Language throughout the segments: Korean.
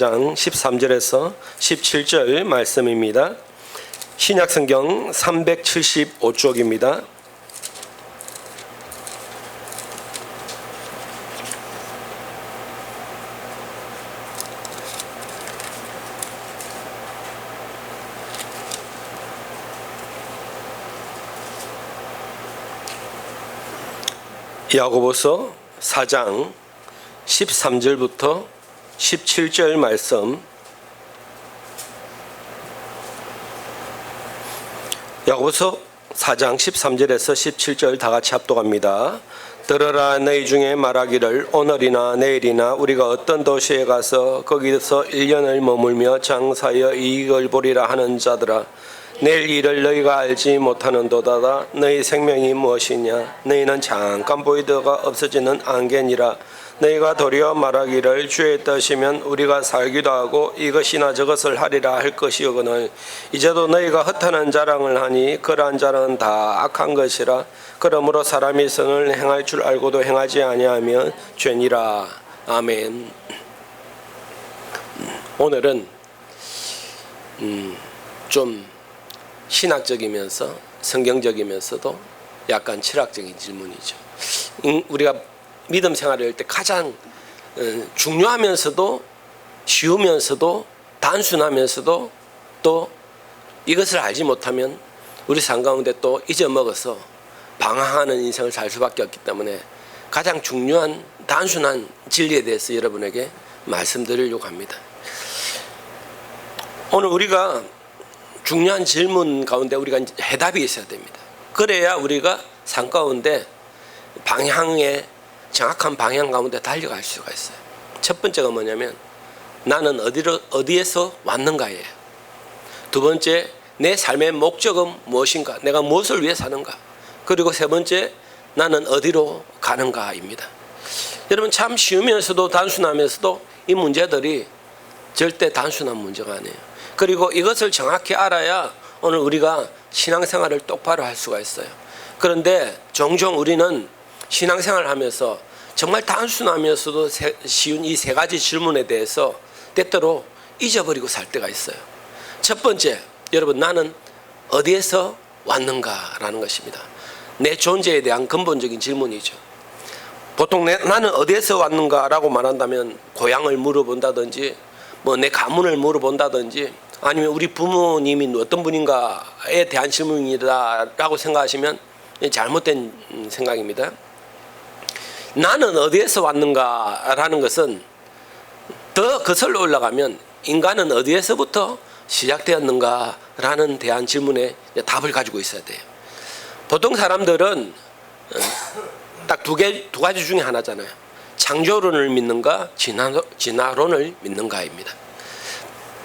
장 13절에서 17절 말씀입니다. 신약성경 375쪽입니다. 야고보서 4장 13절부터 17절 말씀. 야고보서 4장 13절에서 17절 다 같이 합독합니다. 들으라, 너희 중에 말하기를 오늘이나 내일이나 우리가 어떤 도시에 가서 거기서 1년을 머물며 장사하여 이익을 보리라 하는 자들아, 내일 일을 너희가 알지 못하는도다. 너희 생명이 무엇이냐? 너희는 잠깐 보이다가 없어지는 안개니라. 너희가 도리어 말하기를 주의 뜻이면 우리가 살기도 하고 이것이나 저것을 하리라 할 것이거늘 이제도 너희가 허탄한 자랑을 하니 그러한 자랑은 다 악한 것이라. 그러므로 사람이 선을 행할 줄 알고도 행하지 아니하면 죄니라. 아멘. 오늘은 좀 신학적이면서 성경적이면서도 약간 철학적인 질문이죠. 우리가 믿음 생활을 할 때 가장 중요하면서도 쉬우면서도 단순하면서도 또 이것을 알지 못하면 우리 삶 가운데 또 잊어먹어서 방황하는 인생을 살 수밖에 없기 때문에 가장 중요한 단순한 진리에 대해서 여러분에게 말씀드리려고 합니다. 오늘 우리가 중요한 질문 가운데 우리가 해답이 있어야 됩니다. 그래야 우리가 삶 가운데 방향에 정확한 방향 가운데 달려갈 수가 있어요. 첫 번째가 뭐냐면 나는 어디에서 왔는가예요. 두 번째, 내 삶의 목적은 무엇인가, 내가 무엇을 위해 사는가. 그리고 세 번째, 나는 어디로 가는가입니다. 여러분, 참 쉬우면서도 단순하면서도 이 문제들이 절대 단순한 문제가 아니에요. 그리고 이것을 정확히 알아야 오늘 우리가 신앙생활을 똑바로 할 수가 있어요. 그런데 종종 우리는 신앙생활을 하면서 정말 단순하면서도 쉬운 이 세 가지 질문에 대해서 때때로 잊어버리고 살 때가 있어요. 첫 번째, 여러분, 나는 어디에서 왔는가라는 것입니다. 내 존재에 대한 근본적인 질문이죠. 보통 나는 어디에서 왔는가라고 말한다면 고향을 물어본다든지 뭐 내 가문을 물어본다든지 아니면 우리 부모님이 어떤 분인가에 대한 질문이다라고 생각하시면 잘못된 생각입니다. 나는 어디에서 왔는가라는 것은 더 거슬러 올라가면 인간은 어디에서부터 시작되었는가라는 대한 질문에 답을 가지고 있어야 돼요. 보통 사람들은 딱 두 가지 중에 하나잖아요. 창조론을 믿는가, 진화론을 믿는가입니다.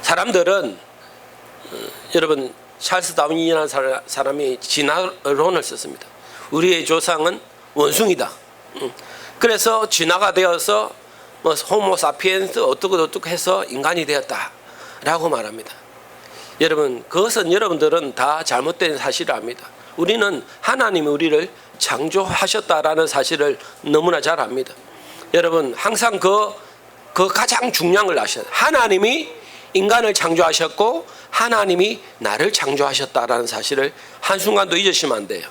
사람들은 여러분, 찰스 다윈이라는 사람이 진화론을 썼습니다. 우리의 조상은 원숭이다. 그래서 진화가 되어서 뭐 호모 사피엔스 어떻게 해서 인간이 되었다라고 말합니다. 여러분, 그것은 여러분들은 다 잘못된 사실을 압니다. 우리는 하나님이 우리를 창조하셨다라는 사실을 너무나 잘 압니다. 여러분, 항상 그 가장 중요한 걸 아셔야 돼요. 하나님이 인간을 창조하셨고 하나님이 나를 창조하셨다라는 사실을 한순간도 잊으시면 안 돼요.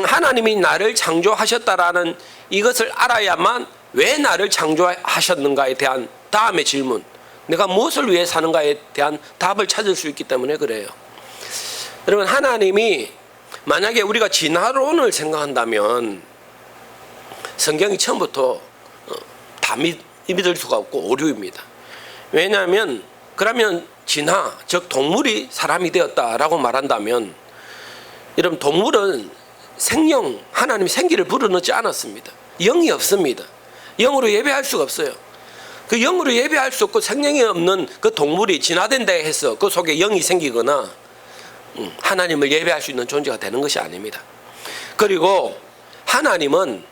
하나님이 나를 창조하셨다라는 이것을 알아야만 왜 나를 창조하셨는가에 대한 다음의 질문, 내가 무엇을 위해 사는가에 대한 답을 찾을 수 있기 때문에 그래요. 여러분, 하나님이 만약에 우리가 진화론을 생각한다면 성경이 처음부터 다 믿을 수가 없고 오류입니다. 왜냐하면 그러면 진화, 즉 동물이 사람이 되었다라고 말한다면 여러분, 동물은 생명, 하나님이 생기를 불어넣지 않았습니다. 영이 없습니다. 영으로 예배할 수가 없어요. 그 영으로 예배할 수 없고 생명이 없는 그 동물이 진화된다 해서 그 속에 영이 생기거나 하나님을 예배할 수 있는 존재가 되는 것이 아닙니다. 그리고 하나님은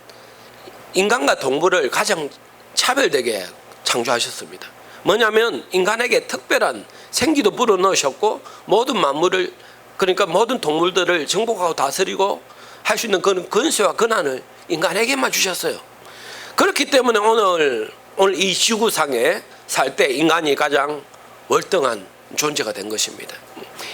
인간과 동물을 가장 차별되게 창조하셨습니다. 뭐냐면 인간에게 특별한 생기도 불어넣으셨고 모든 만물을, 그러니까 모든 동물들을 정복하고 다스리고 할 수 있는 그런 권세와 권한을 인간에게만 주셨어요. 그렇기 때문에 오늘 오늘 이 지구상에 살 때 인간이 가장 월등한 존재가 된 것입니다.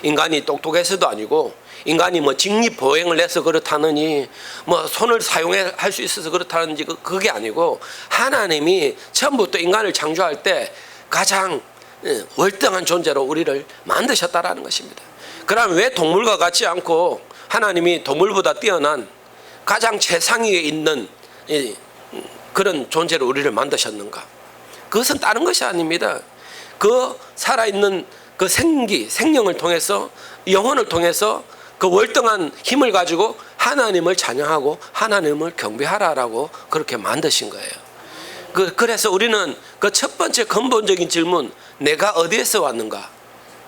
인간이 똑똑해서도 아니고 인간이 뭐 직립보행을 해서 그렇다느니 뭐 손을 사용할 수 있어서 그렇다는지 그게 아니고 하나님이 처음부터 인간을 창조할 때 가장 월등한 존재로 우리를 만드셨다라는 것입니다. 그럼 왜 동물과 같지 않고 하나님이 동물보다 뛰어난 가장 최상위에 있는 그런 존재로 우리를 만드셨는가? 그것은 다른 것이 아닙니다. 그 살아있는 그 생명을 통해서 영혼을 통해서 그 월등한 힘을 가지고 하나님을 찬양하고 하나님을 경배하라라고 그렇게 만드신 거예요. 그래서 우리는 그 첫 번째 근본적인 질문, 내가 어디에서 왔는가?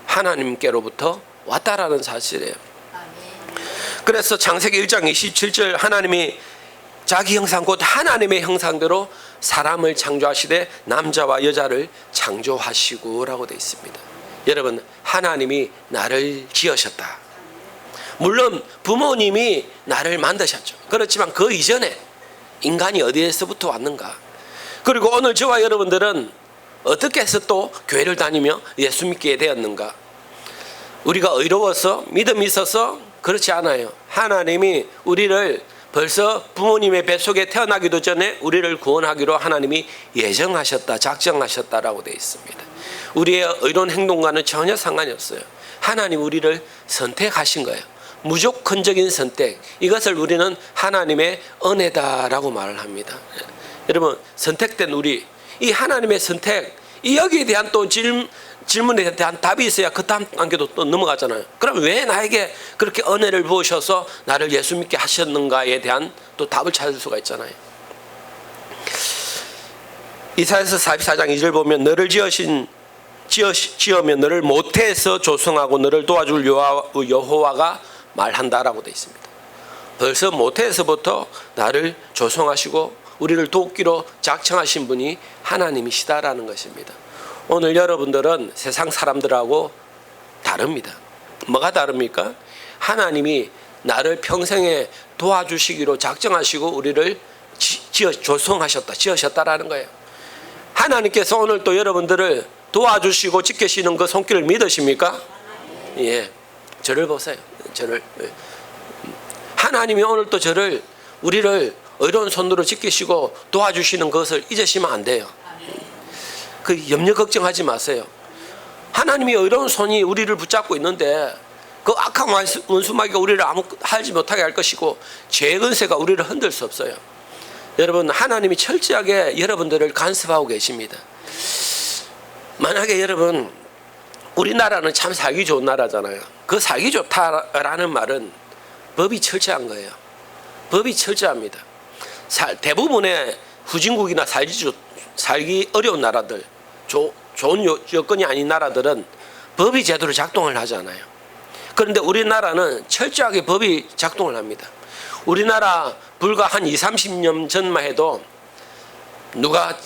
하나님께로부터 왔다라는 사실이에요. 그래서 창세기 1장 27절 하나님이 자기 형상 곧 하나님의 형상대로 사람을 창조하시되 남자와 여자를 창조하시고라고 되어 있습니다. 여러분, 하나님이 나를 지으셨다. 물론 부모님이 나를 만드셨죠. 그렇지만 그 이전에 인간이 어디에서부터 왔는가? 그리고 오늘 저와 여러분들은 어떻게 해서 또 교회를 다니며 예수 믿게 되었는가? 우리가 의로워서 믿음이 있어서 그렇지 않아요. 하나님이 우리를 벌써 부모님의 뱃속에 태어나기도 전에 우리를 구원하기로 하나님이 예정하셨다, 작정하셨다라고 되어 있습니다. 우리의 의로운 행동과는 전혀 상관이 없어요. 하나님 우리를 선택하신 거예요. 무조건적인 선택, 이것을 우리는 하나님의 은혜다라고 말을 합니다. 여러분, 선택된 우리, 이 하나님의 선택, 이 여기에 대한 또 질문에 대한 답이 있어야 그 다음 단계도 또 넘어가잖아요. 그럼 왜 나에게 그렇게 은혜를 부으셔서 나를 예수 믿게 하셨는가에 대한 또 답을 찾을 수가 있잖아요. 이사야서 44장 2절 보면 너를 지으면 너를 모태에서 조성하고 너를 도와줄 여호와가 말한다라고 되어 있습니다. 벌써 모태에서부터 나를 조성하시고 우리를 돕기로 작정하신 분이 하나님이시다라는 것입니다. 오늘 여러분들은 세상 사람들하고 다릅니다. 뭐가 다릅니까? 하나님이 나를 평생에 도와주시기로 작정하시고 우리를 조성하셨다, 지으셨다라는 거예요. 하나님께서 오늘 또 여러분들을 도와주시고 지키시는 그 손길을 믿으십니까? 예, 저를 보세요. 저를. 하나님이 오늘 또 우리를 의로운 손으로 지키시고 도와주시는 것을 잊으시면 안 돼요. 그 염려 걱정하지 마세요. 하나님이 의로운 손이 우리를 붙잡고 있는데 그 악한 원수마귀가 우리를 아무 하지 못하게 할 것이고 죄의 근세가 우리를 흔들 수 없어요. 여러분, 하나님이 철저하게 여러분들을 간섭하고 계십니다. 만약에 여러분, 우리나라는 참 살기 좋은 나라잖아요. 그 살기 좋다라는 말은 법이 철저한 거예요. 법이 철저합니다. 대부분의 후진국이나 살기 어려운 나라들, 좋은 여건이 아닌 나라들은 법이 제대로 작동을 하지 않아요. 그런데 우리나라는 철저하게 법이 작동을 합니다. 우리나라 불과 한 20-30년 전만 해도 누가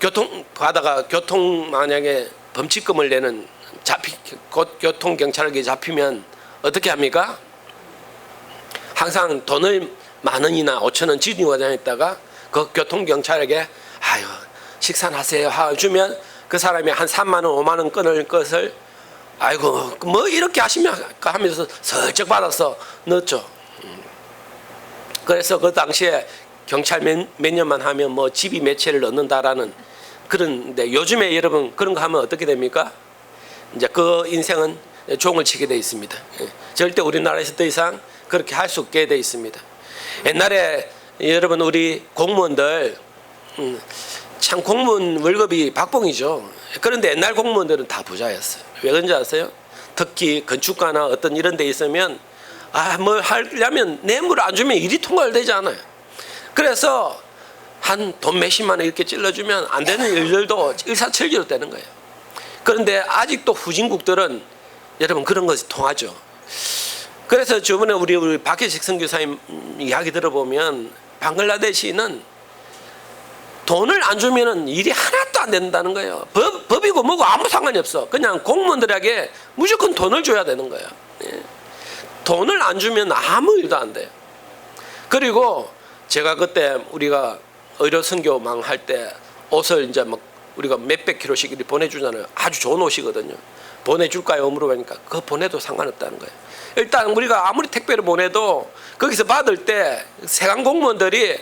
교통 만약에 범칙금을 내는 교통경찰에게 잡히면 어떻게 합니까? 항상 돈을 10,000원이나 5,000원 지니고 다녔다가 그 교통경찰에게 아유 식사하세요 주면 그 사람이 한 30,000원 50,000원 끊을 것을 아이고 뭐 이렇게 하면서 슬쩍 받아서 넣었죠. 그래서 그 당시에 경찰 몇 년만 하면 뭐 집이 몇 채를 넣는다라는 그런데 요즘에 여러분 그런 거 하면 어떻게 됩니까? 이제 그 인생은 종을 치게 돼 있습니다. 절대 우리나라에서 더 이상 그렇게 할 수 없게 돼 있습니다. 옛날에 여러분 우리 공무원들 참 공무원 월급이 박봉이죠. 그런데 옛날 공무원들은 다 부자였어요. 왜 그런지 아세요? 특히 건축가나 어떤 이런 데 있으면 뭘 하려면 뇌물을 안 주면 일이 통과되지 않아요. 그래서 한 돈 몇십만 원 이렇게 찔러주면 안 되는 일들도 일사천리로 되는 거예요. 그런데 아직도 후진국들은 여러분 그런 것이 통하죠. 그래서 저번에 우리 박혜식 선교사님 이야기 들어보면 방글라데시는 돈을 안 주면은 일이 하나도 안 된다는 거예요. 법이고 뭐고 아무 상관이 없어. 그냥 공무원들에게 무조건 돈을 줘야 되는 거예요. 예. 돈을 안 주면 아무 일도 안 돼요. 그리고 제가 그때 우리가 의료 선교망 할 때 옷을 이제 막 우리가 몇백 킬로씩 이렇게 보내주잖아요. 아주 좋은 옷이거든요. 보내줄까요? 물어보니까 그거 보내도 상관없다는 거예요. 일단 우리가 아무리 택배를 보내도 거기서 받을 때 세관 공무원들이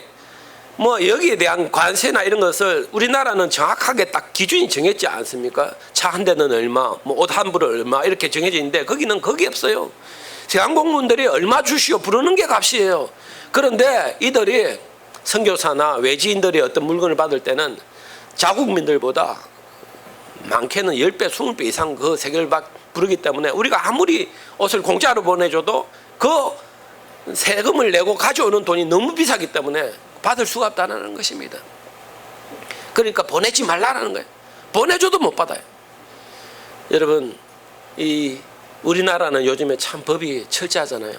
뭐 여기에 대한 관세나 이런 것을 우리나라는 정확하게 딱 기준이 정해지지 않습니까? 차 한 대는 얼마, 뭐 옷 한 벌 얼마 이렇게 정해져 있는데 거기는 그게 없어요. 세관 공무원들이 얼마 주시오 부르는 게 값이에요. 그런데 이들이 선교사나 외지인들이 어떤 물건을 받을 때는 자국민들보다 많게는 10배, 20배 이상 그 세금을 부르기 때문에 우리가 아무리 옷을 공짜로 보내줘도 그 세금을 내고 가져오는 돈이 너무 비싸기 때문에 받을 수가 없다는 것입니다. 그러니까 보내지 말라는 거예요. 보내줘도 못 받아요. 여러분, 이 우리나라는 요즘에 참 법이 철저하잖아요.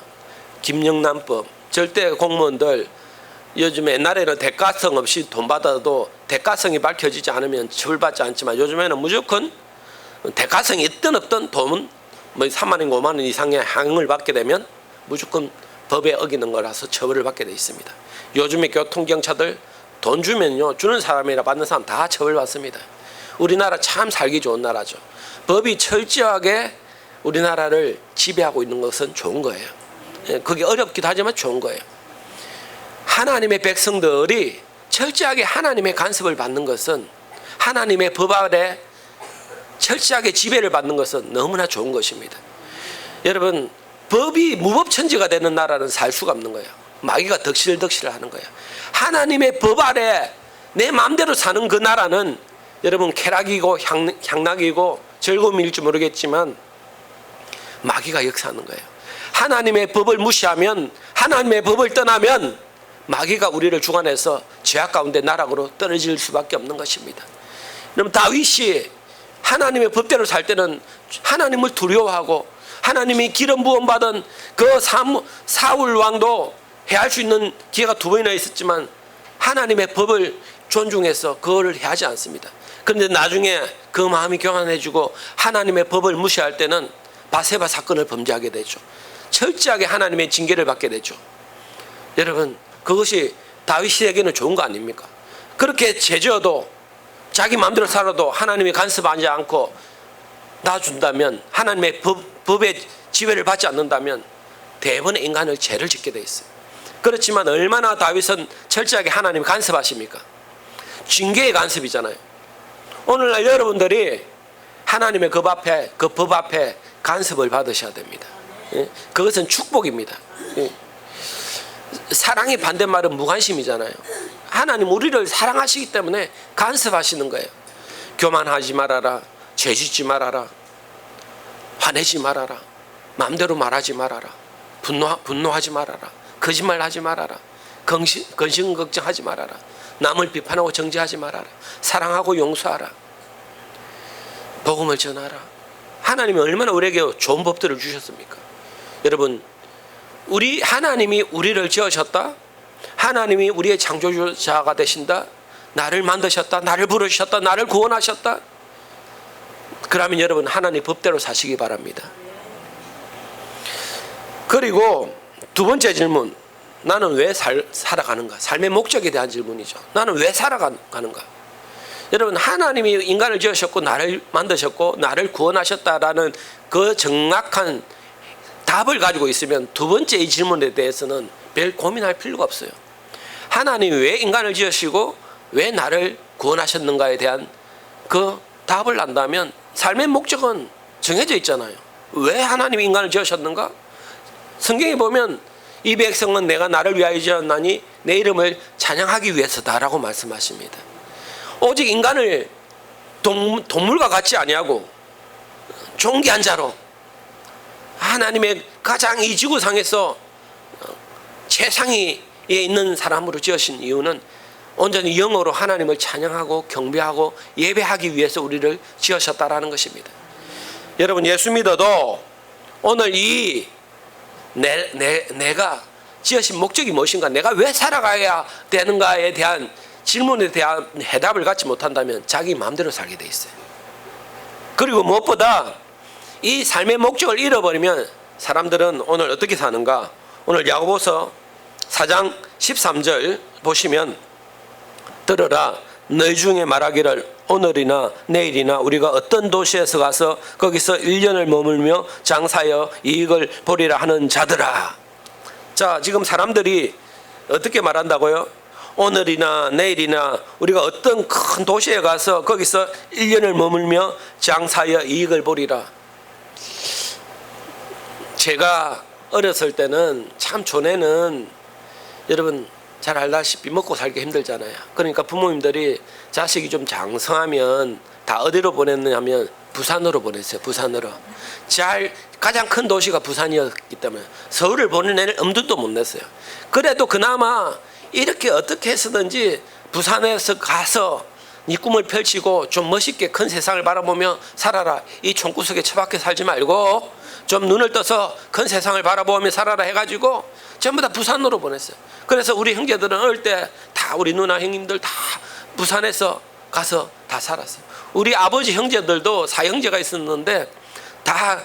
김영란법, 절대 공무원들 요즘에 옛날에는 대가성 없이 돈 받아도 대가성이 밝혀지지 않으면 처벌받지 않지만 요즘에는 무조건 대가성이 있든 없든 돈은 뭐 3만 원, 5만 원 이상의 항을 받게 되면 무조건 법에 어기는 거라서 처벌을 받게 돼 있습니다. 요즘에 교통경찰들 돈 주면요, 주는 사람이나 받는 사람 다 처벌받습니다. 우리나라 참 살기 좋은 나라죠. 법이 철저하게 우리나라를 지배하고 있는 것은 좋은 거예요. 그게 어렵기도 하지만 좋은 거예요. 하나님의 백성들이 철저하게 하나님의 간섭을 받는 것은, 하나님의 법 아래 철저하게 지배를 받는 것은 너무나 좋은 것입니다. 여러분, 법이 무법천지가 되는 나라는 살 수가 없는 거예요. 마귀가 덕실덕실 하는 거예요. 하나님의 법 아래 내 마음대로 사는 그 나라는 여러분 쾌락이고 향락이고 즐거움일지 모르겠지만 마귀가 역사하는 거예요. 하나님의 법을 무시하면, 하나님의 법을 떠나면 마귀가 우리를 주관해서 죄악 가운데 나락으로 떨어질 수밖에 없는 것입니다. 그럼 다윗이 하나님의 법대로 살 때는 하나님을 두려워하고 하나님이 기름 부음 받은 그 사울 왕도 해할 수 있는 기회가 2번이나 있었지만 하나님의 법을 존중해서 그거를 해하지 않습니다. 그런데 나중에 그 마음이 교만해지고 하나님의 법을 무시할 때는 바세바 사건을 범죄하게 되죠. 철저하게 하나님의 징계를 받게 되죠. 여러분, 그것이 다윗에게는 좋은 거 아닙니까? 그렇게 죄져도 자기 마음대로 살아도 하나님이 간섭하지 않고 놔준다면, 하나님의 법의 지배를 받지 않는다면 대부분의 인간을 죄를 짓게 돼 있어요. 그렇지만 얼마나 다윗은 철저하게 하나님이 간섭하십니까? 징계의 간섭이잖아요. 오늘날 여러분들이 하나님의 그 법 앞에 간섭을 받으셔야 됩니다. 그것은 축복입니다. 사랑의 반대말은 무관심이잖아요. 하나님 우리를 사랑하시기 때문에 간섭하시는 거예요. 교만하지 말아라, 죄짓지 말아라, 화내지 말아라, 마음대로 말하지 말아라, 분노하지 말아라, 거짓말하지 말아라, 근심 걱정하지 말아라, 남을 비판하고 정죄하지 말아라, 사랑하고 용서하라, 복음을 전하라. 하나님이 얼마나 우리에게 좋은 법들을 주셨습니까? 여러분, 하나님이 우리를 지으셨다, 하나님이 우리의 창조주자가 되신다, 나를 만드셨다, 나를 부르셨다, 나를 구원하셨다. 그러면 여러분 하나님 법대로 사시기 바랍니다. 그리고 두 번째 질문, 나는 왜 살아가는가? 삶의 목적에 대한 질문이죠. 나는 왜 살아가는가? 여러분, 하나님이 인간을 지으셨고 나를 만드셨고 나를 구원하셨다라는 그 정확한 답을 가지고 있으면 두 번째 이 질문에 대해서는 별 고민할 필요가 없어요. 하나님이 왜 인간을 지으시고 왜 나를 구원하셨는가에 대한 그 답을 안다면 삶의 목적은 정해져 있잖아요. 왜 하나님이 인간을 지으셨는가? 성경에 보면 이 백성은 내가 나를 위하여 지었나니 내 이름을 찬양하기 위해서다라고 말씀하십니다. 오직 인간을 동물과 같이 아니하고 존귀한 자로, 하나님의 가장 이 지구상에서 최상위에 있는 사람으로 지으신 이유는 온전히 영어로 하나님을 찬양하고 경배하고 예배하기 위해서 우리를 지으셨다라는 것입니다. 여러분, 예수 믿어도 오늘 이 내가 지으신 목적이 무엇인가, 내가 왜 살아가야 되는가에 대한 질문에 대한 해답을 갖지 못한다면 자기 마음대로 살게 돼 있어요. 그리고 무엇보다 이 삶의 목적을 잃어버리면 사람들은 오늘 어떻게 사는가? 오늘 야고보서 4장 13절 보시면, 들으라, 너희 중에 말하기를 오늘이나 내일이나 우리가 어떤 도시에서 가서 거기서 1년을 머물며 장사하여 이익을 보리라 하는 자들아. 자, 지금 사람들이 어떻게 말한다고요? 오늘이나 내일이나 우리가 어떤 큰 도시에 가서 거기서 1년을 머물며 장사하여 이익을 보리라. 제가 어렸을 때는 참 전에는 여러분 잘 알다시피 먹고 살기 힘들잖아요. 그러니까 부모님들이 자식이 좀 장성하면 다 어디로 보냈느냐면 부산으로 보냈어요. 부산으로. 가장 큰 도시가 부산이었기 때문에 서울을 보내낼 엄두도 못 냈어요. 그래도 그나마 이렇게 어떻게 해서든지 부산에서 가서 네 꿈을 펼치고 좀 멋있게 큰 세상을 바라보며 살아라. 이 총구석에 처박혀 살지 말고 좀 눈을 떠서 큰 세상을 바라보며 살아라 해가지고 전부 다 부산으로 보냈어요. 그래서 우리 형제들은 어릴 때 다 우리 누나 형님들 다 부산에서 가서 다 살았어요. 우리 아버지 형제들도 4형제가 있었는데 다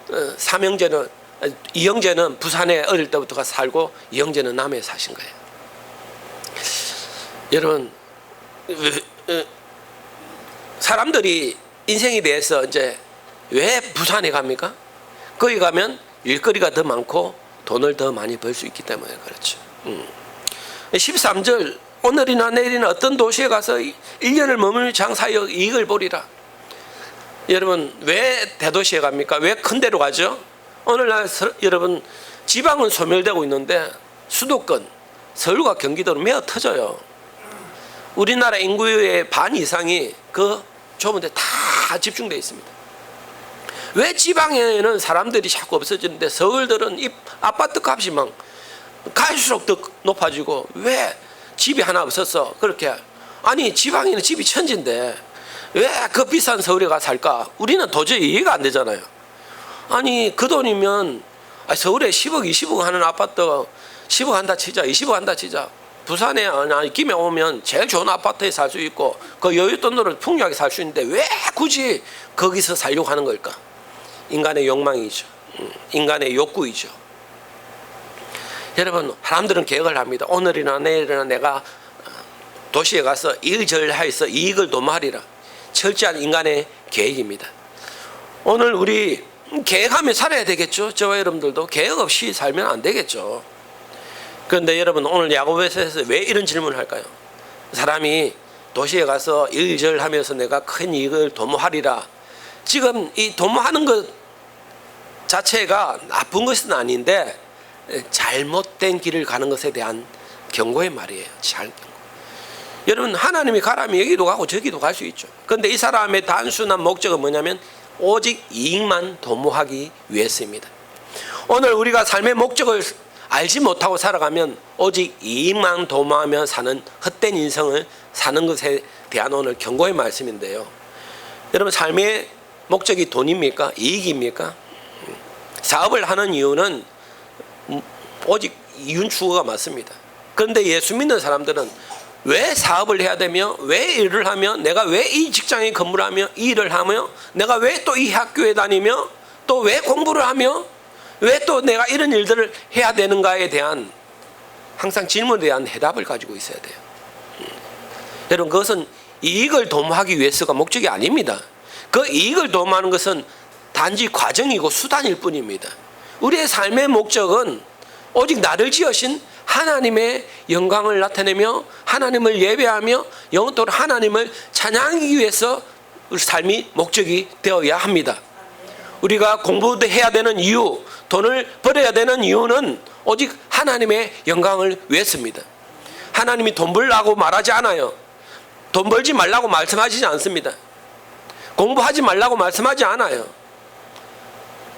3형제는 2형제는 부산에 어릴 때부터 가서 살고 2형제는 남해에 사신 거예요. 여러분 사람들이 인생에 대해서 이제 왜 부산에 갑니까? 거기 가면 일거리가 더 많고 돈을 더 많이 벌 수 있기 때문에 그렇죠. 13절 오늘이나 내일이나 어떤 도시에 가서 1년을 머물며 장사하여 이익을 보리라. 여러분 왜 대도시에 갑니까? 왜 큰 데로 가죠? 오늘날 여러분 지방은 소멸되고 있는데 수도권 서울과 경기도는 메어 터져요. 우리나라 인구의 반 이상이 그 좁은 데 다 집중되어 있습니다. 왜 지방에는 사람들이 자꾸 없어지는데 서울들은 이 아파트 값이 막 갈수록 더 높아지고 왜 집이 하나 없었어? 그렇게 아니 지방에는 집이 천지인데 왜 그 비싼 서울에 가서 살까? 우리는 도저히 이해가 안 되잖아요. 아니 그 돈이면 서울에 10억 20억 하는 아파트 10억 한다 치자 20억 한다 치자 부산에 김에 오면 제일 좋은 아파트에 살 수 있고 그 여윳돈으로 풍요하게 살 수 있는데 왜 굳이 거기서 살려고 하는 걸까? 인간의 욕망이죠. 인간의 욕구이죠. 여러분 사람들은 계획을 합니다. 오늘이나 내일이나 내가 도시에 가서 일절하여서 이익을 도모하리라. 철저한 인간의 계획입니다. 오늘 우리 계획하며 살아야 되겠죠. 저와 여러분들도 계획 없이 살면 안 되겠죠. 그런데 여러분 오늘 야고보서에서 왜 이런 질문을 할까요? 사람이 도시에 가서 일절하면서 내가 큰 이익을 도모하리라. 지금 이 도모하는 것 자체가 나쁜 것은 아닌데 잘못된 길을 가는 것에 대한 경고의 말이에요. 여러분 하나님이 가라면 여기도 가고 저기도 갈 수 있죠. 그런데 이 사람의 단순한 목적은 뭐냐면 오직 이익만 도모하기 위해서입니다. 오늘 우리가 삶의 목적을 알지 못하고 살아가면 오직 이익만 도모하며 사는 헛된 인생을 사는 것에 대한 오늘 경고의 말씀인데요. 여러분 삶의 목적이 돈입니까? 이익입니까? 사업을 하는 이유는 오직 이윤 추구가 맞습니다. 그런데 예수 믿는 사람들은 왜 사업을 해야 되며 왜 일을 하며 내가 왜 이 직장에 근무를 이 일을 하며 내가 왜 또 이 학교에 다니며 또 왜 공부를 하며 왜 또 내가 이런 일들을 해야 되는가에 대한 항상 질문에 대한 해답을 가지고 있어야 돼요. 여러분 그것은 이익을 도모하기 위해서가 목적이 아닙니다. 그 이익을 도모하는 것은 단지 과정이고 수단일 뿐입니다. 우리의 삶의 목적은 오직 나를 지으신 하나님의 영광을 나타내며 하나님을 예배하며 영원토록 하나님을 찬양하기 위해서 우리 삶이 목적이 되어야 합니다. 우리가 공부해야 되는 이유, 돈을 벌어야 되는 이유는 오직 하나님의 영광을 위해서입니다. 하나님이 돈 벌라고 말하지 않아요. 돈 벌지 말라고 말씀하시지 않습니다. 공부하지 말라고 말씀하지 않아요.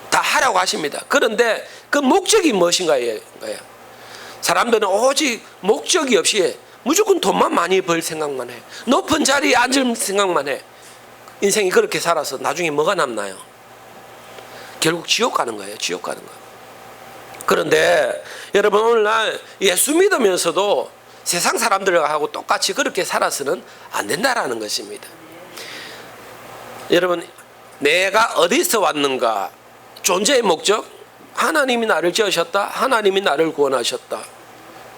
다 하라고 하십니다. 그런데 그 목적이 무엇인가예요. 사람들은 오직 목적이 없이 무조건 돈만 많이 벌 생각만 해. 높은 자리에 앉을 생각만 해. 인생이 그렇게 살아서 나중에 뭐가 남나요? 결국 지옥 가는 거예요. 지옥 가는 거. 그런데 여러분 오늘날 예수 믿으면서도 세상 사람들하고 똑같이 그렇게 살아서는 안 된다라는 것입니다. 여러분 내가 어디서 왔는가? 존재의 목적? 하나님이 나를 지으셨다. 하나님이 나를 구원하셨다.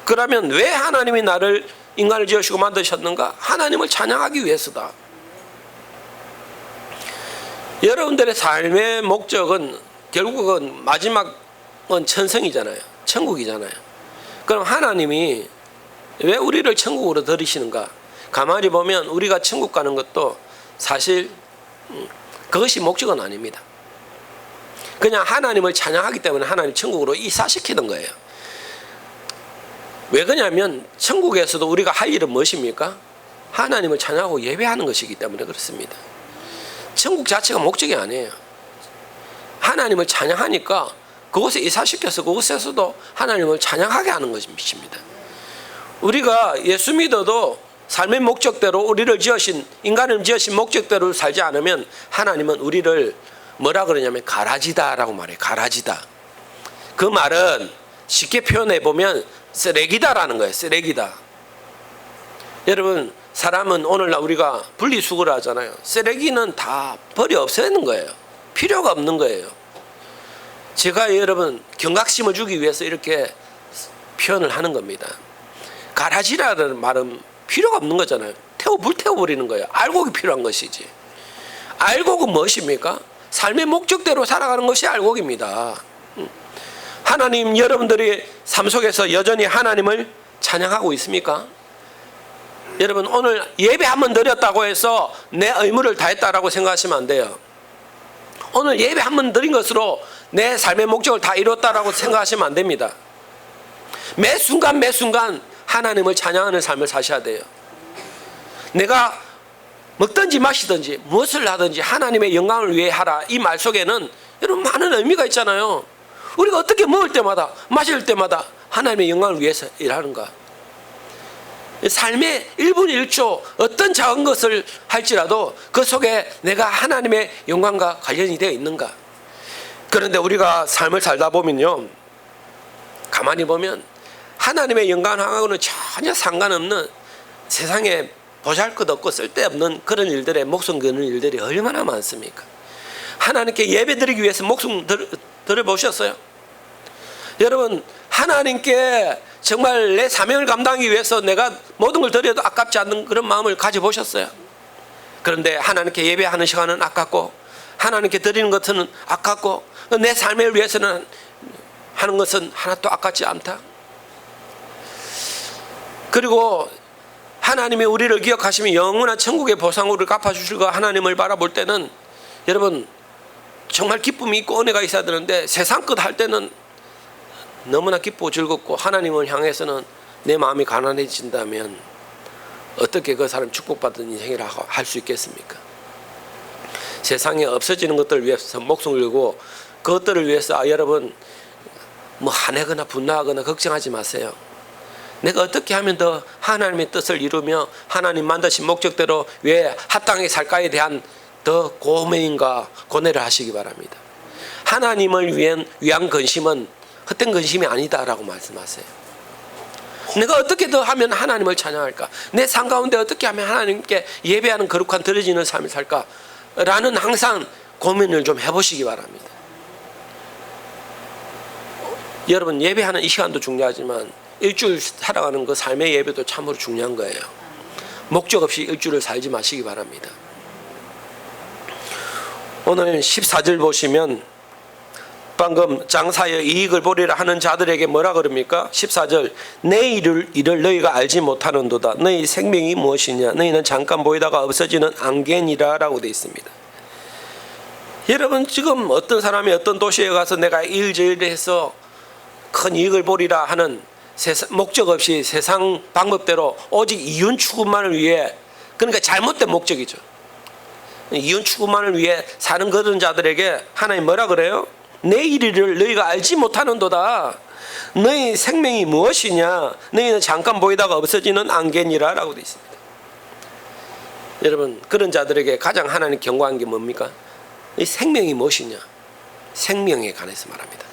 그러면 왜 하나님이 나를 인간을 지으시고 만드셨는가? 하나님을 찬양하기 위해서다. 여러분들의 삶의 목적은 결국은 마지막은 천성이잖아요. 천국이잖아요. 그럼 하나님이 왜 우리를 천국으로 들이시는가? 가만히 보면 우리가 천국 가는 것도 사실 그것이 목적은 아닙니다. 그냥 하나님을 찬양하기 때문에 하나님 천국으로 이사시키는 거예요. 왜 그러냐면 천국에서도 우리가 할 일은 무엇입니까? 하나님을 찬양하고 예배하는 것이기 때문에 그렇습니다. 천국 자체가 목적이 아니에요. 하나님을 찬양하니까 그곳에 이사시켜서 그곳에서도 하나님을 찬양하게 하는 것입니다. 우리가 예수 믿어도 삶의 목적대로 우리를 지으신, 인간을 지으신 목적대로 살지 않으면 하나님은 우리를 뭐라 그러냐면 가라지다라고 말해요. 가라지다. 그 말은 쉽게 표현해 보면 쓰레기다라는 거예요. 쓰레기다. 여러분, 사람은 오늘날 우리가 분리수거를 하잖아요. 쓰레기는 다 버려 없애는 거예요. 필요가 없는 거예요. 제가 여러분 경각심을 주기 위해서 이렇게 표현을 하는 겁니다. 가라지라는 말은 필요가 없는 거잖아요. 불태워버리는 거예요. 알곡이 필요한 것이지. 알곡은 무엇입니까? 삶의 목적대로 살아가는 것이 알곡입니다. 하나님, 여러분들이 삶 속에서 여전히 하나님을 찬양하고 있습니까? 여러분, 오늘 예배 한번 드렸다고 해서 내 의무를 다했다라고 생각하시면 안 돼요. 오늘 예배 한번 드린 것으로 내 삶의 목적을 다 이뤘다라고 생각하시면 안 됩니다. 매 순간 매 순간 하나님을 찬양하는 삶을 사셔야 돼요. 내가 먹든지 마시든지 무엇을 하든지 하나님의 영광을 위해 하라. 이 말 속에는 여러분 많은 의미가 있잖아요. 우리가 어떻게 먹을 때마다 마실 때마다 하나님의 영광을 위해서 일하는가. 삶의 1분 1초 어떤 작은 것을 할지라도 그 속에 내가 하나님의 영광과 관련이 되어 있는가. 그런데 우리가 삶을 살다 보면요, 가만히 보면 하나님의 영광하고는 전혀 상관없는 세상에 보잘것없고 쓸데없는 그런 일들에 목숨 거는 일들이 얼마나 많습니까? 하나님께 예배드리기 위해서 목숨 들어보셨어요? 여러분, 하나님께 정말 내 사명을 감당하기 위해서 내가 모든 걸 드려도 아깝지 않는 그런 마음을 가져보셨어요? 그런데 하나님께 예배하는 시간은 아깝고 하나님께 드리는 것은 아깝고 내 삶을 위해서는 하는 것은 하나도 아깝지 않다. 그리고 하나님이 우리를 기억하시면 영원한 천국의 보상으로 갚아주실 거 하나님을 바라볼 때는 여러분 정말 기쁨이 있고 은혜가 있어야 되는데 세상 것 할 때는 너무나 기쁘고 즐겁고 하나님을 향해서는 내 마음이 가난해진다면 어떻게 그 사람 축복받은 인생이라고 할 수 있겠습니까? 세상에 없어지는 것들을 위해서 목숨을 걸고 그것들을 위해서 여러분 뭐 화내거나 분노하거나 걱정하지 마세요. 내가 어떻게 하면 더 하나님의 뜻을 이루며 하나님 만드신 목적대로 왜 합당하게 살까에 대한 더 고민과 고뇌를 하시기 바랍니다. 하나님을 위한 근심은 헛된 근심이 아니다라고 말씀하세요. 내가 어떻게 더 하면 하나님을 찬양할까? 내 삶 가운데 어떻게 하면 하나님께 예배하는 거룩한 드려지는 삶을 살까? 라는 항상 고민을 좀 해보시기 바랍니다. 여러분, 예배하는 이 시간도 중요하지만 일주일 살아가는 그 삶의 예배도 참으로 중요한 거예요. 목적 없이 일주일을 살지 마시기 바랍니다. 오늘 14절 보시면 방금 장사여 이익을 보리라 하는 자들에게 뭐라 그럽니까? 14절 내 일을 너희가 알지 못하는도다. 너희 생명이 무엇이냐? 너희는 잠깐 보이다가 없어지는 안개니라 라고 되어 있습니다. 여러분, 지금 어떤 사람이 어떤 도시에 가서 내가 일저일해서 큰 이익을 보리라 하는 목적 없이 세상 방법대로 오직 이윤 추구만을 위해, 그러니까 잘못된 목적이죠. 이윤 추구만을 위해 사는 그런 자들에게 하나님 뭐라 그래요? 내 일을 너희가 알지 못하는도다. 너희 생명이 무엇이냐? 너희는 잠깐 보이다가 없어지는 안개니라 라고 되어 있습니다. 여러분, 그런 자들에게 가장 하나님 경고한 게 뭡니까? 이 생명이 무엇이냐? 생명에 관해서 말합니다.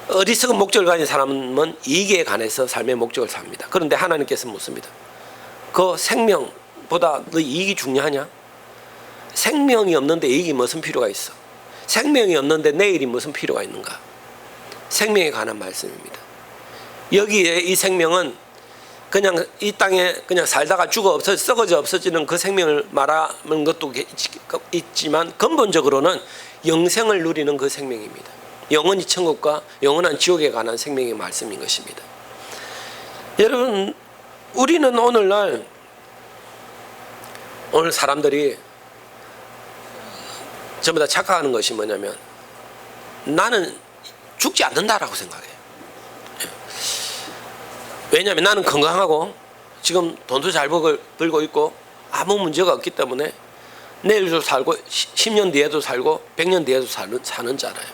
어리석은 목적을 가진 사람은 이익에 관해서 삶의 목적을 삽니다. 그런데 하나님께서 묻습니다. 그 생명보다 너 이익이 중요하냐? 생명이 없는데 이익이 무슨 필요가 있어? 생명이 없는데 내일이 무슨 필요가 있는가? 생명에 관한 말씀입니다. 여기에 이 생명은 그냥 이 땅에 그냥 살다가 죽어 썩어져 없어지는 그 생명을 말하는 것도 있지만 근본적으로는 영생을 누리는 그 생명입니다. 영원히 천국과 영원한 지옥에 관한 생명의 말씀인 것입니다. 여러분, 우리는 오늘 사람들이 전부 다 착각하는 것이 뭐냐면 나는 죽지 않는다라고 생각해요. 왜냐하면 나는 건강하고 지금 돈도 잘 벌고 있고 아무 문제가 없기 때문에 내일도 살고 10년 뒤에도 살고 100년 뒤에도 사는 줄 알아요.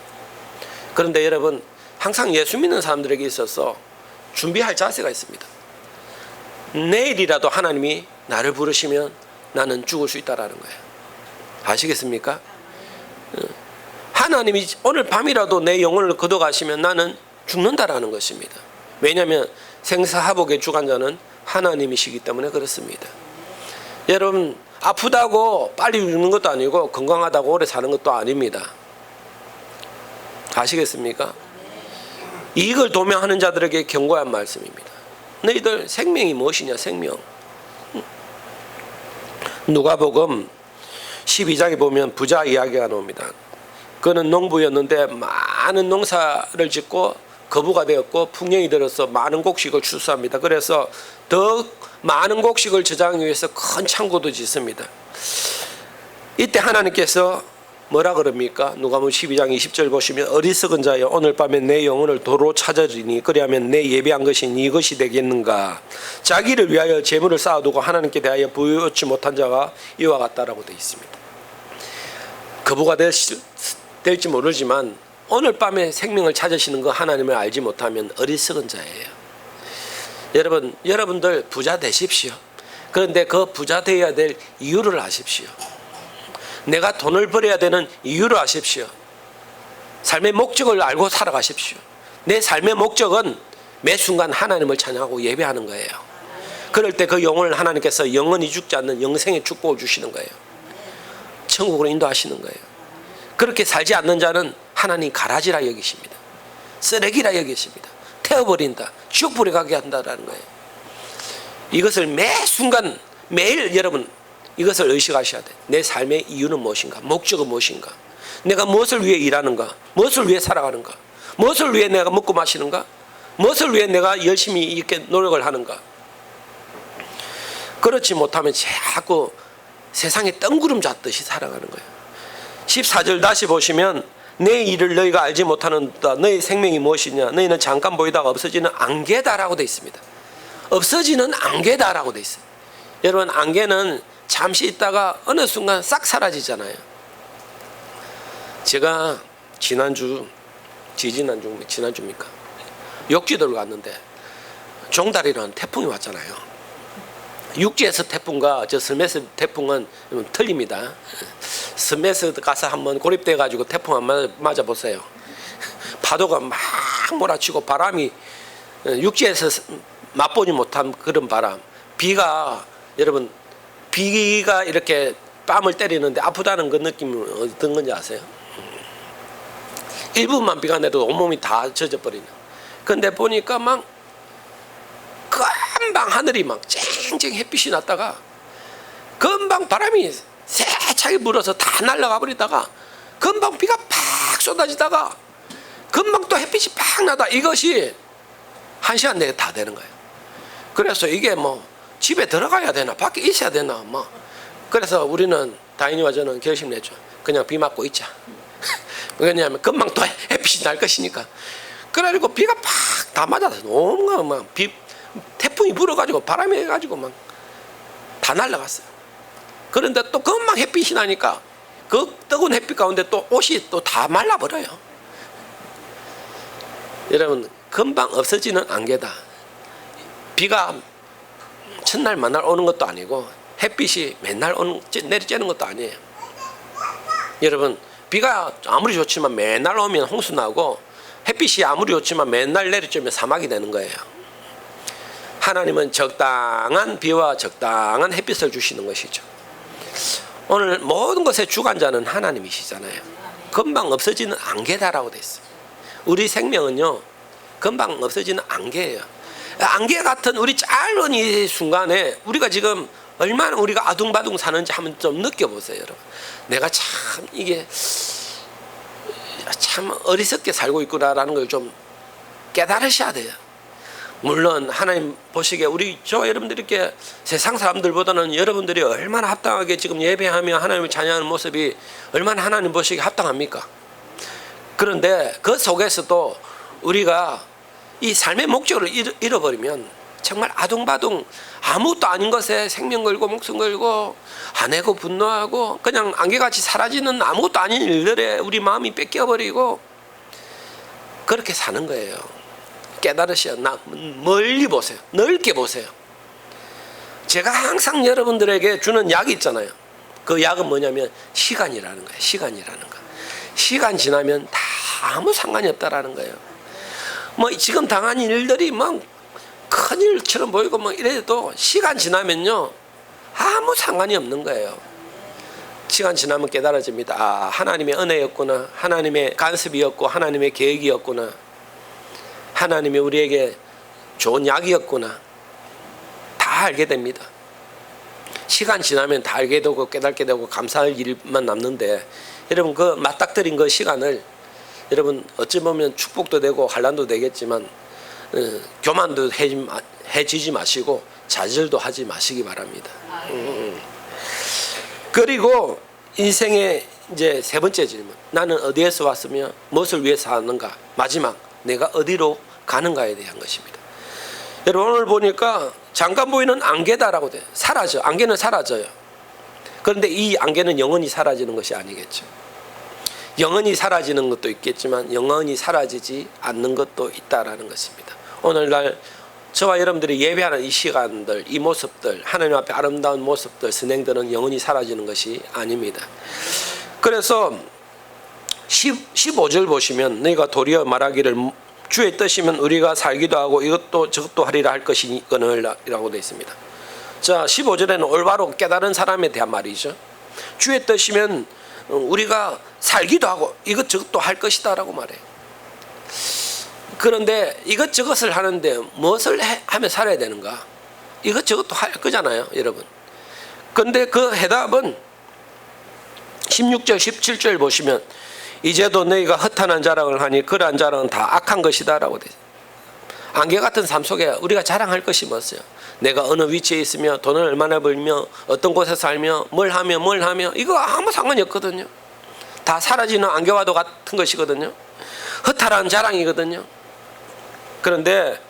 그런데 여러분, 항상 예수 믿는 사람들에게 있어서 준비할 자세가 있습니다. 내일이라도 하나님이 나를 부르시면 나는 죽을 수 있다라는 거예요. 아시겠습니까? 하나님이 오늘 밤이라도 내 영혼을 거둬가시면 나는 죽는다라는 것입니다. 왜냐하면 생사화복의 주관자는 하나님이시기 때문에 그렇습니다. 여러분, 아프다고 빨리 죽는 것도 아니고 건강하다고 오래 사는 것도 아닙니다. 아시겠습니까? 이걸 도명하는 자들에게 경고한 말씀입니다. 너희들 생명이 무엇이냐? 생명. 누가복음 12장에 보면 부자 이야기가 나옵니다. 그는 농부였는데 많은 농사를 짓고 거부가 되었고 풍년이 들어서 많은 곡식을 추수합니다. 그래서 더 많은 곡식을 저장하기 위해서 큰 창고도 짓습니다. 이때 하나님께서 뭐라 그럽니까? 누가복음 12장 20절 보시면 어리석은 자여 오늘 밤에 내 영혼을 도로 찾으리니 그리하면 내 예비한 것이 이것이 되겠는가? 자기를 위하여 재물을 쌓아두고 하나님께 대하여 부여치 못한 자가 이와 같다라고 되어 있습니다. 거부가 될지 모르지만 오늘 밤에 생명을 찾으시는 거 하나님을 알지 못하면 어리석은 자예요. 여러분들 부자 되십시오. 그런데 그 부자 되어야 될 이유를 아십시오. 내가 돈을 벌어야 되는 이유를 아십시오. 삶의 목적을 알고 살아가십시오. 내 삶의 목적은 매 순간 하나님을 찬양하고 예배하는 거예요. 그럴 때 그 영혼을 하나님께서 영원히 죽지 않는 영생의 축복을 주시는 거예요. 천국으로 인도하시는 거예요. 그렇게 살지 않는 자는 하나님 가라지라 여기십니다. 쓰레기라 여기십니다. 태워버린다. 지옥불에 가게 한다라는 거예요. 이것을 매 순간 매일 여러분 이것을 의식하셔야 돼. 내 삶의 이유는 무엇인가? 목적은 무엇인가? 내가 무엇을 위해 일하는가? 무엇을 위해 살아가는가? 무엇을 위해 내가 먹고 마시는가? 무엇을 위해 내가 열심히 이렇게 노력을 하는가? 그렇지 못하면 자꾸 세상에 뜬구름 잡듯이 살아가는 거예요. 14절 다시 보시면 내 일을 너희가 알지 못하는다. 너희 생명이 무엇이냐? 너희는 잠깐 보이다가 없어지는 안개다라고 되어 있습니다. 없어지는 안개다라고 되어 있어요. 여러분, 안개는 잠시 있다가 어느 순간 싹 사라지잖아요. 제가 지난주입니까? 욕지도를 갔는데 종달이라는 태풍이 왔잖아요. 육지에서 태풍과 저 스메스 태풍은 틀립니다. 스메스 가서 한번 고립돼 가지고 태풍 한번 맞아 보세요. 파도가 막 몰아치고 바람이 육지에서 맛보지 못한 그런 바람, 비가 여러분 비가 이렇게 뺨을 때리는데 아프다는 그 느낌은 어떤 건지 아세요? 1분만 비가 내려도 온몸이 다 젖어버리는. 근데 보니까 막 금방 하늘이 막 쨍쨍 햇빛이 났다가 금방 바람이 세차게 불어서 다 날아가 버리다가 금방 비가 팍 쏟아지다가 금방 또 햇빛이 팍 나다. 이것이 1시간 내에 다 되는 거예요. 그래서 이게 뭐 집에 들어가야 되나 밖에 있어야 되나 뭐. 그래서 우리는 다인이와 저는 결심냈죠. 그냥 비 맞고 있자. 왜냐하면 금방 또 햇빛이 날 것이니까. 그래가지고 비가 팍 다 맞아서 너무 막 태풍이 불어가지고 바람이 해가지고 막 다 날아갔어요. 그런데 또 금방 햇빛이 나니까 그 뜨거운 햇빛 가운데 또 옷이 또 다 말라버려요. 여러분, 금방 없어지는 안개다. 비가 첫날 만날 오는 것도 아니고 햇빛이 맨날 내리쬐는 것도 아니에요. 여러분, 비가 아무리 좋지만 맨날 오면 홍수 나고 햇빛이 아무리 좋지만 맨날 내리쬐면 사막이 되는 거예요. 하나님은 적당한 비와 적당한 햇빛을 주시는 것이죠. 오늘 모든 것의 주관자는 하나님이시잖아요. 금방 없어지는 안개다라고 돼 있어요. 우리 생명은요 금방 없어지는 안개예요. 안개 같은 우리 짧은 이 순간에 우리가 지금 얼마나 우리가 아둥바둥 사는지 한번 좀 느껴보세요, 여러분. 내가 참 이게 참 어리석게 살고 있구나라는 걸 좀 깨달으셔야 돼요. 물론 하나님 보시기에 저와 여러분들이 이렇게 세상 사람들보다는 여러분들이 얼마나 합당하게 지금 예배하며 하나님을 찬양하는 모습이 얼마나 하나님 보시기에 합당합니까? 그런데 그 속에서도 우리가 이 삶의 목적을 잃어버리면 정말 아둥바둥 아무것도 아닌 것에 생명 걸고 목숨 걸고 화내고 분노하고 그냥 안개같이 사라지는 아무것도 아닌 일들에 우리 마음이 뺏겨버리고 그렇게 사는 거예요. 깨달으셔야. 멀리 보세요. 넓게 보세요. 제가 항상 여러분들에게 주는 약이 있잖아요. 그 약은 뭐냐면 시간이라는 거예요. 시간이라는 거. 시간 지나면 다 아무 상관이 없다라는 거예요. 뭐 지금 당한 일들이 막 큰일처럼 보이고 뭐 이래도 시간 지나면요 아무 상관이 없는 거예요. 시간 지나면 깨달아집니다. 아, 하나님의 은혜였구나. 하나님의 간섭이었고 하나님의 계획이었구나. 하나님이 우리에게 좋은 약이었구나. 다 알게 됩니다. 시간 지나면 다 알게 되고 깨닫게 되고 감사할 일만 남는데 여러분 그 맞닥뜨린 그 시간을 여러분 어찌 보면 축복도 되고 환난도 되겠지만 교만도 해지지 마시고 좌절도 하지 마시기 바랍니다. 그리고 인생의 이제 세 번째 질문. 나는 어디에서 왔으며 무엇을 위해서 사는가? 마지막 내가 어디로 가는가에 대한 것입니다. 여러분 오늘 보니까 잠깐 보이는 안개다라고 돼요. 사라져. 안개는 사라져요. 그런데 이 안개는 영원히 사라지는 것이 아니겠죠. 영원히 사라지는 것도 있겠지만 영원히 사라지지 않는 것도 있다라는 것입니다. 오늘날 저와 여러분들이 예배하는 이 시간들, 이 모습들, 하나님 앞에 아름다운 모습들, 선행들은 영원히 사라지는 것이 아닙니다. 그래서 15절 보시면 너희가 도리어 말하기를 주의 뜻이면 우리가 살기도 하고 이것도 저것도 하리라 할 것이거늘이라고 되어 있습니다. 자, 15절에는 올바로 깨달은 사람에 대한 말이죠. 주의 뜻이면 우리가 살기도 하고 이것저것도 할 것이다 라고 말해요. 그런데 이것저것을 하는데 무엇을 하며 살아야 되는가? 이것저것도 할 거잖아요, 여러분. 그런데 그 해답은 16절 17절 보시면 이제도 너희가 허탄한 자랑을 하니 그러한 자랑은 다 악한 것이다 라고 되죠. 안개 같은 삶 속에 우리가 자랑할 것이 뭐였어요? 내가 어느 위치에 있으며 돈을 얼마나 벌며 어떤 곳에 살며 뭘 하며 이거 아무 상관이 없거든요. 다 사라지는 안개와도 같은 것이거든요. 허탈한 자랑이거든요. 그런데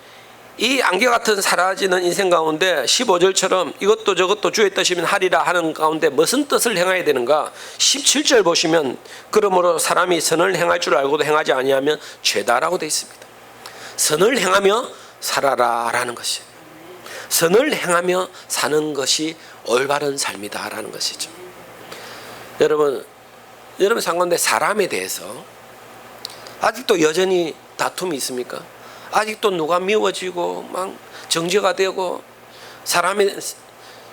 이 안개 같은 사라지는 인생 가운데 15절처럼 이것도 저것도 주의 뜻이면 하리라 하는 가운데 무슨 뜻을 행해야 되는가? 17절 보시면 그러므로 사람이 선을 행할 줄 알고도 행하지 아니하면 죄다라고 되어 있습니다. 선을 행하며 살아라 라는 것이에요. 선을 행하며 사는 것이 올바른 삶이다라는 것이죠. 여러분 상관데 사람에 대해서 아직도 여전히 다툼이 있습니까? 아직도 누가 미워지고 막 정죄가 되고 사람이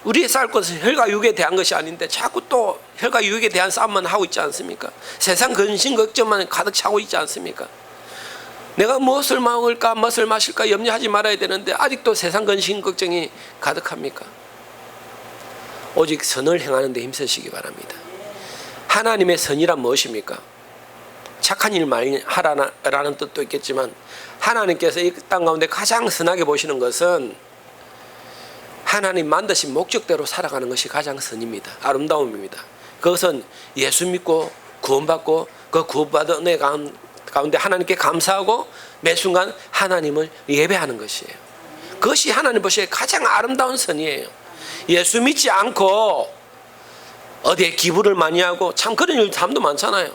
우리의 쌀 것은 혈과 육에 대한 것이 아닌데 자꾸 또 혈과 육에 대한 싸움만 하고 있지 않습니까? 세상 근심 걱정만 가득 차고 있지 않습니까? 내가 무엇을 먹을까 무엇을 마실까 염려하지 말아야 되는데 아직도 세상 근심 걱정이 가득합니까? 오직 선을 행하는 데 힘쓰시기 바랍니다. 하나님의 선이란 무엇입니까? 착한 일 많이 하라는 뜻도 있겠지만 하나님께서 이 땅 가운데 가장 선하게 보시는 것은 하나님 만드신 목적대로 살아가는 것이 가장 선입니다. 아름다움입니다. 그것은 예수 믿고 구원받고 그 구원받은 은혜 가운데 하나님께 감사하고 매 순간 하나님을 예배하는 것이에요. 그것이 하나님 보시기에 가장 아름다운 선이에요. 예수 믿지 않고 어디에 기부를 많이 하고 참 그런 일 참도 많잖아요.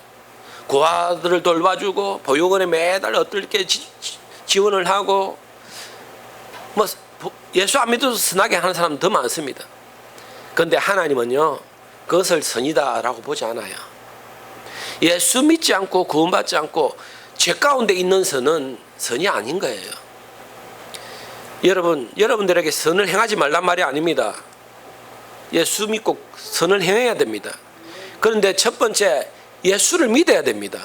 고아들을 돌봐주고 보육원에 매달 어떻게 지원을 하고 뭐 예수 안 믿어도 선하게 하는 사람 더 많습니다. 그런데 하나님은요 그것을 선이다라고 보지 않아요. 예수 믿지 않고 구원받지 않고 죄 가운데 있는 선은 선이 아닌 거예요. 여러분들에게 선을 행하지 말란 말이 아닙니다. 예수 믿고 선을 행해야 됩니다. 그런데 첫 번째 예수를 믿어야 됩니다.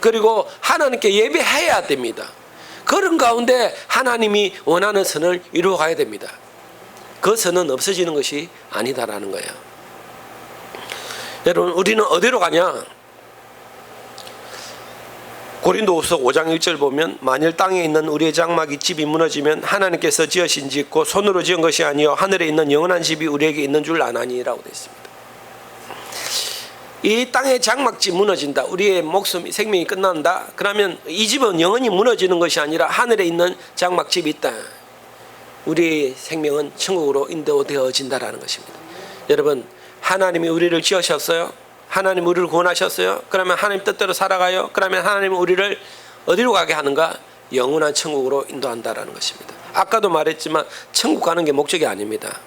그리고 하나님께 예배해야 됩니다. 그런 가운데 하나님이 원하는 선을 이루어가야 됩니다. 그 선은 없어지는 것이 아니다라는 거예요. 여러분, 우리는 어디로 가냐? 고린도후서 5장 1절 보면 만일 땅에 있는 우리의 장막이 집이 무너지면 하나님께서 지으신 집고 손으로 지은 것이 아니요 하늘에 있는 영원한 집이 우리에게 있는 줄 아나니라고 되어 있습니다. 이 땅의 장막집 무너진다. 우리의 목숨, 생명이 끝난다. 그러면 이 집은 영원히 무너지는 것이 아니라 하늘에 있는 장막집이 있다. 우리의 생명은 천국으로 인도되어진다라는 것입니다. 여러분, 하나님이 우리를 지으셨어요. 하나님 우리를 구원하셨어요. 그러면 하나님 뜻대로 살아가요. 그러면 하나님은 우리를 어디로 가게 하는가? 영원한 천국으로 인도한다라는 것입니다. 아까도 말했지만 천국 가는 게 목적이 아닙니다.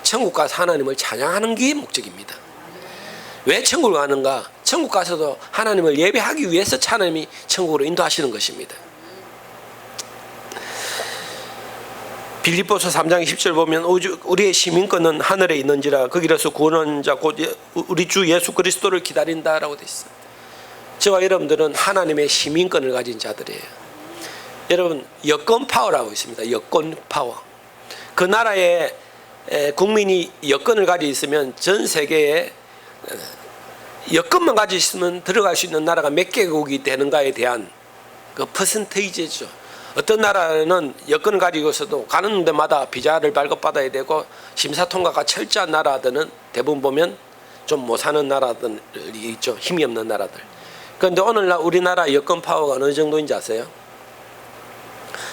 천국 가서 하나님을 찬양하는 게 목적입니다. 왜 천국을 가는가? 천국 가서도 하나님을 예배하기 위해서 하나님이 천국으로 인도하시는 것입니다. 빌립보서 3장 20절 보면 우리의 시민권은 하늘에 있는지라 거기로서 구원자 곧 우리 주 예수 그리스도를 기다린다라고 되어 있습니다. 저와 여러분들은 하나님의 시민권을 가진 자들이에요. 여러분, 여권 파워라고 있습니다. 여권 파워. 그 나라의 국민이 여권을 가지고 있으면 전 세계에 여권만 가지고 있으면 들어갈 수 있는 나라가 몇 개국이 되는가에 대한 그 퍼센테이지죠. 어떤 나라는 여권을 가지고 있어도 가는 데마다 비자를 발급받아야 되고 심사 통과가 철저한 나라들은 대부분 보면 좀 못 사는 나라들이 있죠. 힘이 없는 나라들. 그런데 오늘날 우리나라 여권 파워가 어느 정도인지 아세요?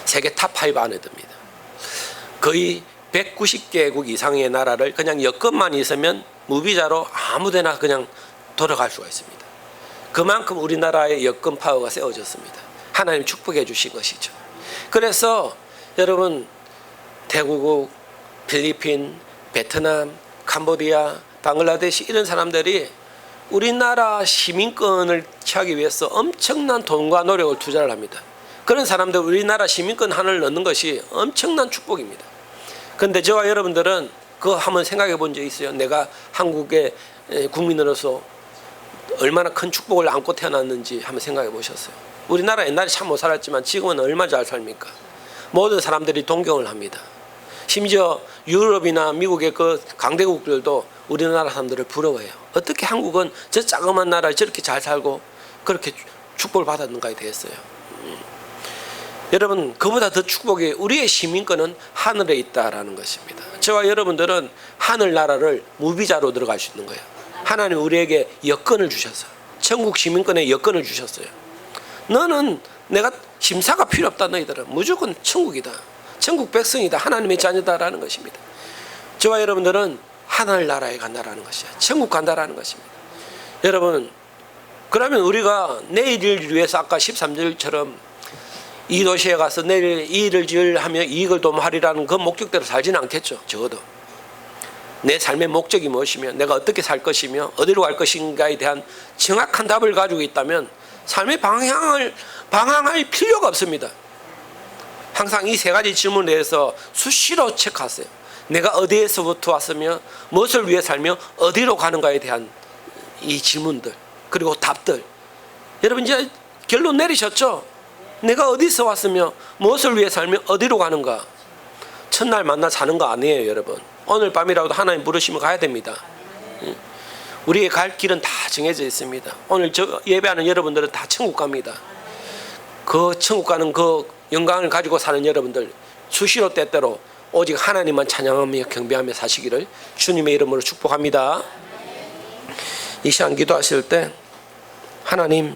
세계 탑 5 안에 듭니다. 거의 190개국 이상의 나라를 그냥 여권만 있으면 무비자로 아무데나 그냥 돌아갈 수가 있습니다. 그만큼 우리나라의 여권 파워가 세워졌습니다. 하나님 축복해 주신 것이죠. 그래서 여러분, 태국, 필리핀, 베트남, 캄보디아, 방글라데시 이런 사람들이 우리나라 시민권을 취하기 위해서 엄청난 돈과 노력을 투자를 합니다. 그런 사람들 우리나라 시민권 하나를 넣는 것이 엄청난 축복입니다. 그런데 저와 여러분들은 그거 한번 생각해 본 적 있어요? 내가 한국의 국민으로서 얼마나 큰 축복을 안고 태어났는지 한번 생각해 보셨어요? 우리나라 옛날에 참 못 살았지만 지금은 얼마나 잘 삽니까? 모든 사람들이 동경을 합니다. 심지어 유럽이나 미국의 그 강대국들도 우리나라 사람들을 부러워해요. 어떻게 한국은 저 자그마한 나라에 저렇게 잘 살고 그렇게 축복을 받았는가에 대해서요. 여러분, 그보다 더 축복이 우리의 시민권은 하늘에 있다라는 것입니다. 저와 여러분들은 하늘나라를 무비자로 들어갈 수 있는 거예요. 하나님 우리에게 여권을 주셔서 천국 시민권의 여권을 주셨어요. 너는 내가 심사가 필요 없다. 너희들은 무조건 천국이다. 천국 백성이다. 하나님의 자녀다라는 것입니다. 저와 여러분들은 하늘나라에 간다라는 것이야. 천국 간다라는 것입니다. 여러분, 그러면 우리가 내일을 위해서 아까 13절처럼 이 도시에 가서 내일 이 일을 지으려 이익을 도모하리라는 그 목적대로 살지는 않겠죠. 적어도 내 삶의 목적이 무엇이며 내가 어떻게 살 것이며 어디로 갈 것인가에 대한 정확한 답을 가지고 있다면 삶의 방향할 필요가 없습니다. 항상 이 세 가지 질문에 대해서 수시로 체크하세요. 내가 어디에서부터 왔으며 무엇을 위해 살며 어디로 가는가에 대한 이 질문들 그리고 답들. 여러분 이제 결론 내리셨죠? 내가 어디서 왔으며 무엇을 위해 살며 어디로 가는가. 첫날 만나 사는 거 아니에요. 여러분 오늘 밤이라도 하나님 부르시면 가야 됩니다. 우리의 갈 길은 다 정해져 있습니다. 오늘 저 예배하는 여러분들은 다 천국 갑니다. 그 천국 가는 그 영광을 가지고 사는 여러분들 수시로 때때로 오직 하나님만 찬양하며 경배하며 사시기를 주님의 이름으로 축복합니다. 이 시간 기도하실 때 하나님